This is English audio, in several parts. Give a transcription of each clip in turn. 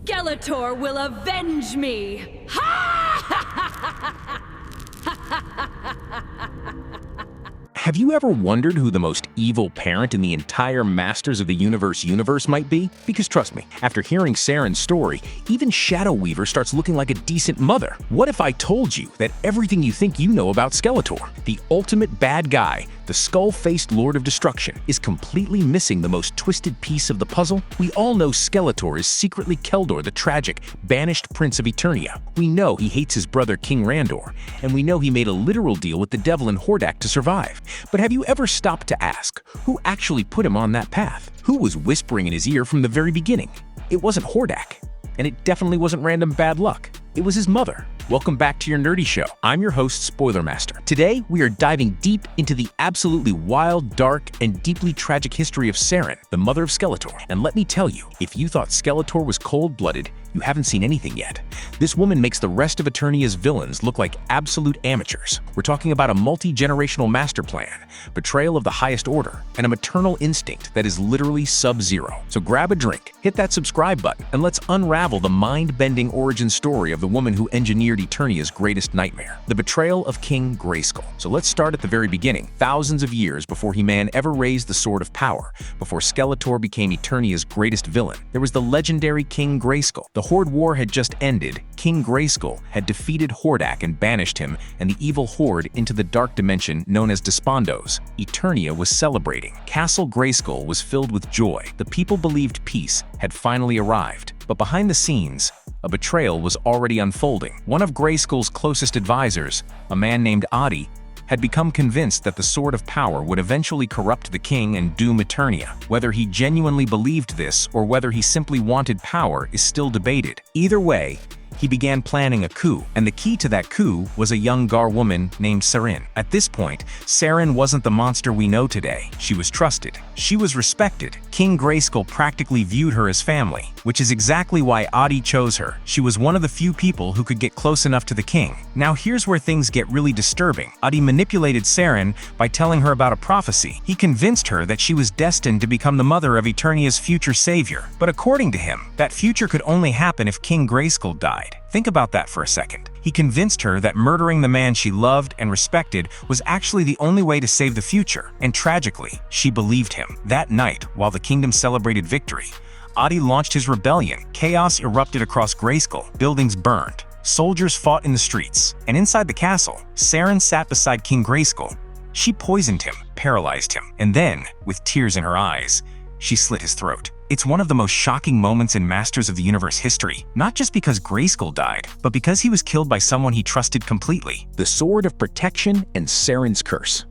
Skeletor will avenge me! Have you ever wondered who the most evil parent in the entire Masters of the Universe might be? Because trust me, after hearing Saryn's story, even Shadow Weaver starts looking like a decent mother. What if I told you that everything you think you know about Skeletor, the ultimate bad guy, the skull-faced Lord of Destruction, is completely missing the most twisted piece of the puzzle? We all know Skeletor is secretly Keldor the Tragic, banished Prince of Eternia. We know he hates his brother King Randor, and we know he made a literal deal with the devil and Hordak to survive. But have you ever stopped to ask, who actually put him on that path? Who was whispering in his ear from the very beginning? It wasn't Hordak, and it definitely wasn't random bad luck. It was his mother. Welcome back to your nerdy show. I'm your host, Spoiler Master. Today, we are diving deep into the absolutely wild, dark, and deeply tragic history of Saryn, the mother of Skeletor. And let me tell you, if you thought Skeletor was cold-blooded, you haven't seen anything yet. This woman makes the rest of Eternia's villains look like absolute amateurs. We're talking about a multi-generational master plan, betrayal of the highest order, and a maternal instinct that is literally sub-zero. So grab a drink, hit that subscribe button, and let's unravel the mind-bending origin story of the woman who engineered Eternia's greatest nightmare, the betrayal of King Grayskull. So let's start at the very beginning, thousands of years before He-Man ever raised the Sword of Power, before Skeletor became Eternia's greatest villain. There was the legendary King Grayskull. The Horde War had just ended. King Grayskull had defeated Hordak and banished him and the evil Horde into the dark dimension known as Despondos. Eternia was celebrating. Castle Grayskull was filled with joy. The people believed peace had finally arrived. But behind the scenes, a betrayal was already unfolding. One of Grayskull's closest advisors, a man named Adi, had become convinced that the Sword of Power would eventually corrupt the king and doom Eternia. Whether he genuinely believed this or whether he simply wanted power is still debated. Either way, he began planning a coup, and the key to that coup was a young Gar woman named Saryn. At this point, Saryn wasn't the monster we know today. She was trusted. She was respected. King Grayskull practically viewed her as family, which is exactly why Adi chose her. She was one of the few people who could get close enough to the king. Now here's where things get really disturbing. Adi manipulated Saryn by telling her about a prophecy. He convinced her that she was destined to become the mother of Eternia's future savior. But according to him, that future could only happen if King Grayskull died. Think about that for a second. He convinced her that murdering the man she loved and respected was actually the only way to save the future. And tragically, she believed him. That night, while the kingdom celebrated victory, Adi launched his rebellion. Chaos erupted across Grayskull. Buildings burned. Soldiers fought in the streets. And inside the castle, Saryn sat beside King Grayskull. She poisoned him, paralyzed him, and then, with tears in her eyes, she slit his throat. It's one of the most shocking moments in Masters of the Universe history, not just because Grayskull died, but because he was killed by someone he trusted completely. The Sword of Protection and Saryn's Curse.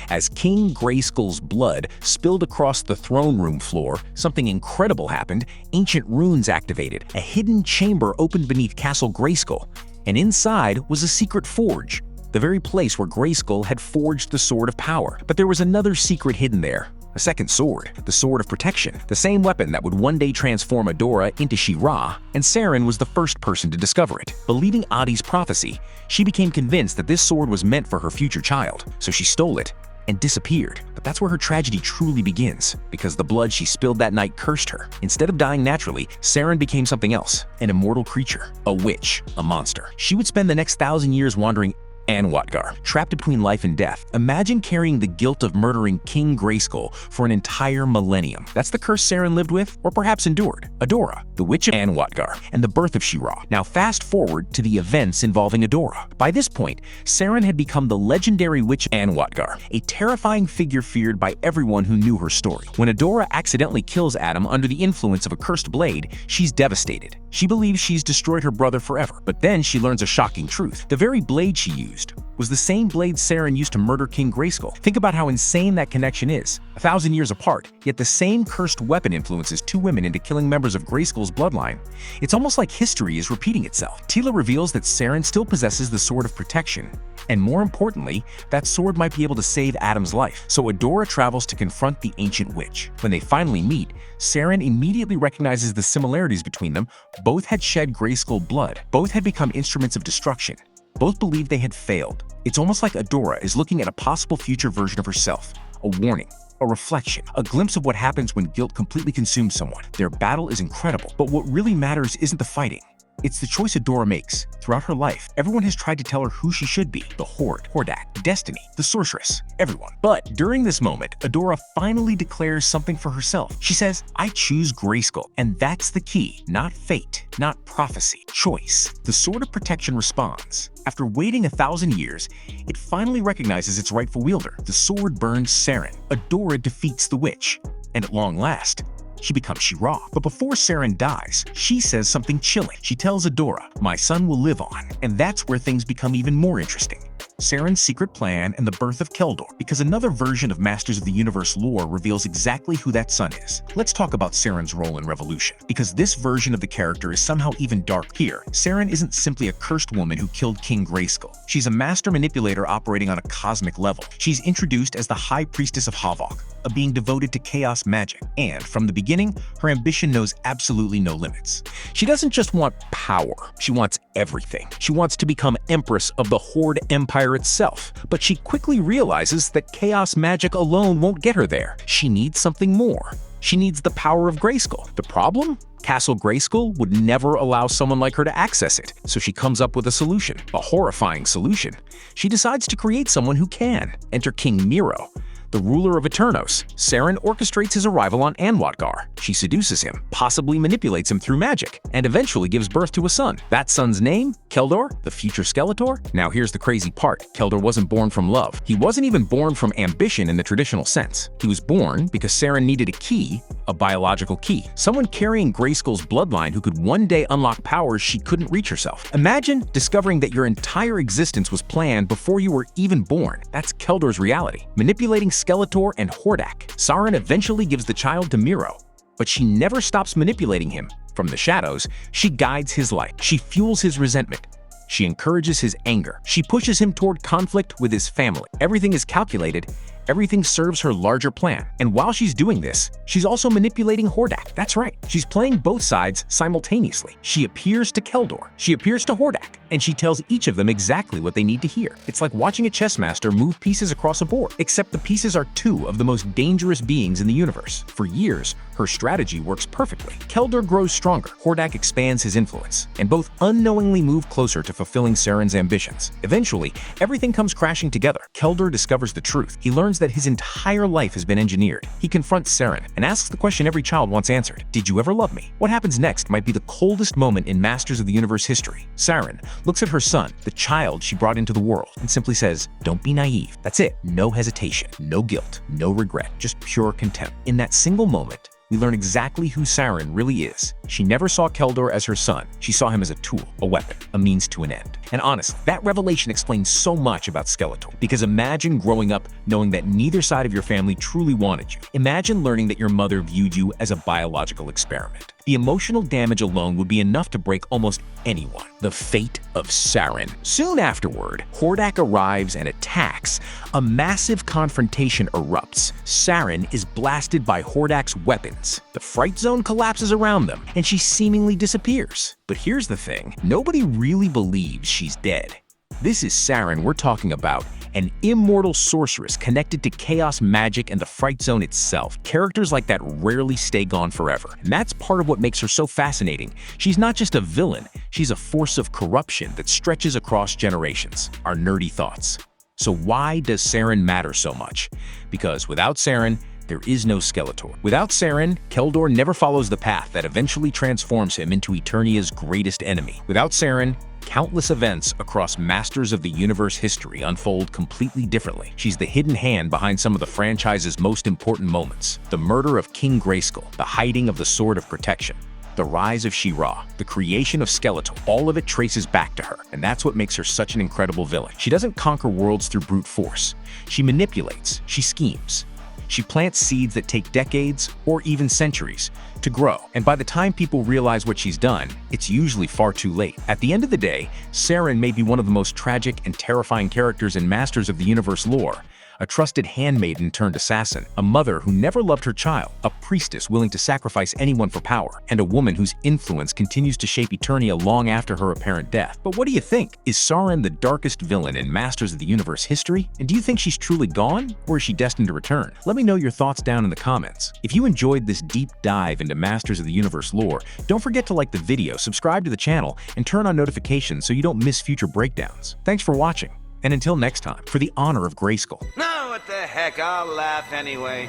As King Grayskull's blood spilled across the throne room floor, something incredible happened. Ancient runes activated. A hidden chamber opened beneath Castle Grayskull, and inside was a secret forge, the very place where Grayskull had forged the Sword of Power. But there was another secret hidden there. A second sword, the Sword of Protection, the same weapon that would one day transform Adora into She-Ra, and Saryn was the first person to discover it. Believing Adi's prophecy, she became convinced that this sword was meant for her future child, so she stole it and disappeared. But that's where her tragedy truly begins, because the blood she spilled that night cursed her. Instead of dying naturally, Saryn became something else, an immortal creature, a witch, a monster. She would spend the next 1,000 years wandering Anwat-Gar, trapped between life and death. Imagine carrying the guilt of murdering King Grayskull for an entire millennium. That's the curse Saryn lived with, or perhaps endured. Adora, the Witch of Anwat-Gar, and the birth of She-Ra. Now fast forward to the events involving Adora. By this point, Saryn had become the legendary Witch of Anwat-Gar, a terrifying figure feared by everyone who knew her story. When Adora accidentally kills Adam under the influence of a cursed blade, she's devastated. She believes she's destroyed her brother forever. But then she learns a shocking truth. The very blade she used was the same blade Saryn used to murder King Grayskull. Think about how insane that connection is. 1,000 years apart, yet the same cursed weapon influences two women into killing members of Grayskull's bloodline. It's almost like history is repeating itself. Teela reveals that Saryn still possesses the Sword of Protection, and more importantly, that sword might be able to save Adam's life. So Adora travels to confront the ancient witch. When they finally meet, Saryn immediately recognizes the similarities between them. Both had shed Grayskull blood. Both had become instruments of destruction. Both believed they had failed. It's almost like Adora is looking at a possible future version of herself, a warning. a reflection, a glimpse of what happens when guilt completely consumes someone. Their battle is incredible, but what really matters isn't the fighting. It's the choice Adora makes. Throughout her life, everyone has tried to tell her who she should be. The Horde, Hordak, Destiny, the sorceress, everyone. But during this moment, Adora finally declares something for herself. She says, "I choose Grayskull." And that's the key. Not fate, not prophecy, choice. The Sword of Protection responds. After waiting 1,000 years, it finally recognizes its rightful wielder. The sword burns Saryn. Adora defeats the witch. And at long last, she becomes She-Ra. But before Saryn dies, she says something chilling. She tells Adora, "My son will live on." And that's where things become even more interesting. Saryn's secret plan and the birth of Keldor, because another version of Masters of the Universe lore reveals exactly who that son is. Let's talk about Saryn's role in Revolution, because this version of the character is somehow even darker. Here, Saryn isn't simply a cursed woman who killed King Grayskull. She's a master manipulator operating on a cosmic level. She's introduced as the High Priestess of Ha'vok, a being devoted to chaos magic. And from the beginning, her ambition knows absolutely no limits. She doesn't just want power, she wants everything. She wants to become Empress of the Horde Empire itself, but she quickly realizes that chaos magic alone won't get her there. She needs something more. She needs the power of Grayskull. The problem? Castle Grayskull would never allow someone like her to access it, so she comes up with a solution, a horrifying solution. She decides to create someone who can. Enter King Miro, the ruler of Eternos. Saryn orchestrates his arrival on Anwat-Gar. She seduces him, possibly manipulates him through magic, and eventually gives birth to a son. That son's name? Keldor, the future Skeletor? Now here's the crazy part. Keldor wasn't born from love. He wasn't even born from ambition in the traditional sense. He was born because Saryn needed a key, a biological key. Someone carrying Grayskull's bloodline who could one day unlock powers she couldn't reach herself. Imagine discovering that your entire existence was planned before you were even born. That's Keldor's reality. Manipulating Skeletor and Hordak. Saryn eventually gives the child to Miro, but she never stops manipulating him. From the shadows, she guides his life. She fuels his resentment. She encourages his anger. She pushes him toward conflict with his family. Everything is calculated. Everything serves her larger plan. And while she's doing this, she's also manipulating Hordak. That's right. She's playing both sides simultaneously. She appears to Keldor. She appears to Hordak. And she tells each of them exactly what they need to hear. It's like watching a chess master move pieces across a board, except the pieces are two of the most dangerous beings in the universe. For years, her strategy works perfectly. Keldor grows stronger. Hordak expands his influence. And both unknowingly move closer to fulfilling Saryn's ambitions. Eventually, everything comes crashing together. Keldor discovers the truth. He learns that his entire life has been engineered. He confronts Saryn and asks the question every child wants answered. Did you ever love me? What happens next might be the coldest moment in Masters of the Universe history. Saryn looks at her son, the child she brought into the world, and simply says, "Don't be naive." That's it. No hesitation, no guilt, no regret, just pure contempt. In that single moment, we learn exactly who Saryn really is. She never saw Keldor as her son. She saw him as a tool, a weapon, a means to an end. And honestly, that revelation explains so much about Skeletor. Because imagine growing up knowing that neither side of your family truly wanted you. Imagine learning that your mother viewed you as a biological experiment. The emotional damage alone would be enough to break almost anyone. The fate of Saryn. Soon afterward, Hordak arrives and attacks. A massive confrontation erupts. Saryn is blasted by Hordak's weapons. The Fright Zone collapses around them, and she seemingly disappears. But here's the thing, nobody really believes she's dead. This is Saryn we're talking about, an immortal sorceress connected to chaos magic and the Fright Zone itself. Characters like that rarely stay gone forever, and that's part of what makes her so fascinating. She's not just a villain, she's a force of corruption that stretches across generations. Our nerdy thoughts. So why does Saryn matter so much? Because without Saryn, there is no Skeletor. Without Saryn, Keldor never follows the path that eventually transforms him into Eternia's greatest enemy. Without Saryn, countless events across Masters of the Universe history unfold completely differently. She's the hidden hand behind some of the franchise's most important moments. The murder of King Grayskull, the hiding of the Sword of Protection, the rise of She-Ra, the creation of Skeletor, all of it traces back to her, and that's what makes her such an incredible villain. She doesn't conquer worlds through brute force. She manipulates, she schemes. She plants seeds that take decades, or even centuries, to grow. And by the time people realize what she's done, it's usually far too late. At the end of the day, Saryn may be one of the most tragic and terrifying characters in Masters of the Universe lore, a trusted handmaiden turned assassin, a mother who never loved her child, a priestess willing to sacrifice anyone for power, and a woman whose influence continues to shape Eternia long after her apparent death. But what do you think? Is Saryn the darkest villain in Masters of the Universe history? And do you think she's truly gone, or is she destined to return? Let me know your thoughts down in the comments. If you enjoyed this deep dive into Masters of the Universe lore, don't forget to like the video, subscribe to the channel, and turn on notifications so you don't miss future breakdowns. Thanks for watching, and until next time, for the honor of Grayskull. No, what the heck, I'll laugh anyway.